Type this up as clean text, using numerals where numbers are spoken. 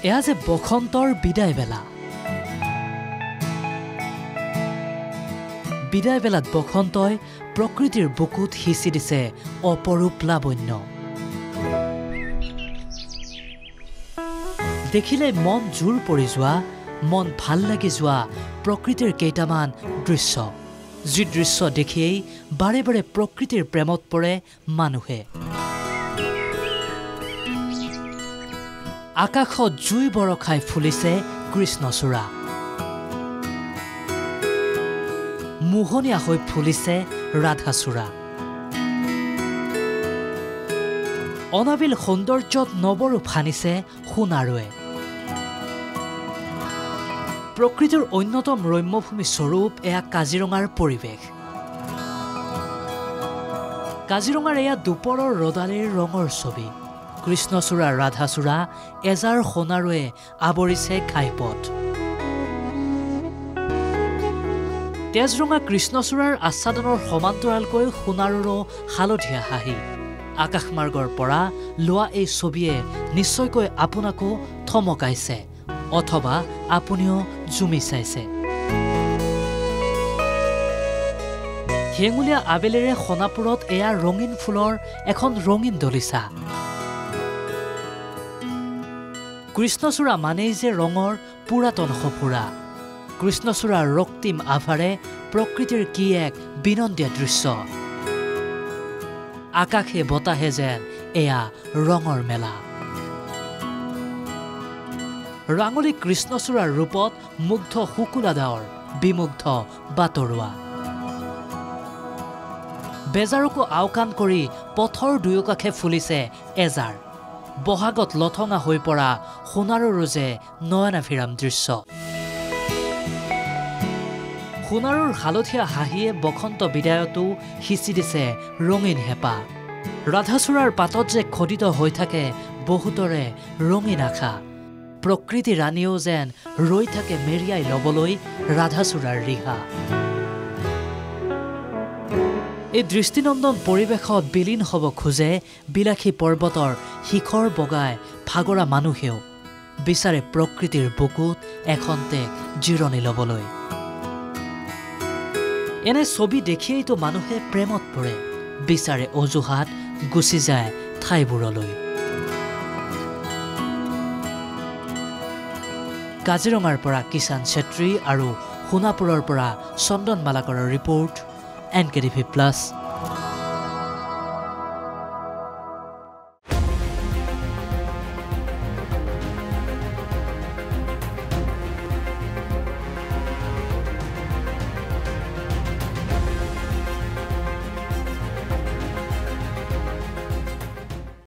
এয়া যে বসন্তৰ বিদায় বেলা। বিদায় বেলাত বসন্তই প্ৰকৃতিৰ বুকুত সিঁচি দিছে অপৰূপ লাৱণ্য। দেখিলে মন জোৰ পৰি যোৱা, মন ভাল লাগি যোৱা প্ৰকৃতিৰ কেইটামান দৃশ্য, যি দৃশ্য দেখিয়েই বাৰে বাৰে প্ৰকৃতিৰ প্ৰেমত পৰে মানুহে। আকাশত জুই বৰষাই ফুলিছে কৃষ্ণচূড়া, মোহনীয়া হৈ ফুলিছে ৰাধাচূড়া। অনাবিল সৌন্দৰ্যত নৱৰূপ সানিছে সোণাৰুৱে। প্ৰকৃতিৰ অন্যতম ৰম্যভূমি স্বৰূপ এয়া কাজিৰঙাৰ পৰিৱেশ। কাজিৰঙাৰ এয়া দুপৰৰ ৰদালিৰ ৰঙৰ ছবি। কৃষ্ণচূড়া ৰাধাচূড়া এজাৰ সোণাৰুৱে আৱৰিছে ঘাইপথ। তেজৰঙা কৃষ্ণচূড়াৰ আচ্ছাদনৰ সমান্তৰালকৈ সোণাৰুৰো হালধীয়া হাঁহি। আকাশমাৰ্গৰ পৰা লোৱা এই ছবিয়ে নিশ্চয়কৈ আপোনাকো থমকাইছে, অথবা আপুনিও জুমি চাইছে। হেঙুলীয়া আবেলিৰে সোণাপুৰত এয়া ৰঙীন ফুলৰ এখন ৰঙীন দলিচা। কৃষ্ণচূড়া মানেই যে ৰঙৰ পুৰাতন সফুৰা। কৃষ্ণচূড়াৰ ৰক্তিম আভাৰে প্ৰকৃতিৰ কি এক বিনন্দীয়া দৃশ্য। আকাশে বতাহে যেন এয়া ৰঙৰ মেলা। ৰাঙলী কৃষ্ণচূড়াৰ ৰূপত মুগ্ধ শুকুলা ডাৱৰ, বিমুগ্ধ বাটৰুৱা। বেজাৰকো আওকাণ কৰি পথৰ দুয়োকাষে ফুলিছে এজাৰ। বহাগত লথঙা হৈ পৰা সোণাৰুৰো যে নয়নাভিৰাম দৃশ্য। সোণাৰুৰ হালধীয়া হাঁহিয়ে বসন্ত বিদায়তো সিঁচি দিছে ৰঙীন হেঁপাহ। ৰাধাচূড়াৰ পাতত যে খোদিত হৈ থাকে বহুতৰে ৰঙীন আশা। প্ৰকৃতি ৰাণীও যেন ৰৈ থাকে মেৰিয়াই ল'বলৈ ৰাধাচূড়াৰ ৰিহা। এই দৃষ্টিনন্দন পৰিৱেশত বিলীন হ'ব খোজে বিলাসী পৰ্বতৰ শিখৰ বগাই ভাগৰা মানুহেও, বিচাৰে প্ৰকৃতিৰ বুকুত এখন্তেক জিৰণি ল'বলৈ। এনে ছবি দেখিয়েইতো মানুহে প্ৰেমত পৰে, বিচাৰে অজুহাত, গুচি যায় ঠাইবোৰলৈ। কাজিৰঙাৰ পৰা কিষাণ ছেত্ৰী আৰু সোণাপুৰৰ পৰা চন্দন মালাকৰৰ ৰিপৰ্ট, NKTV+।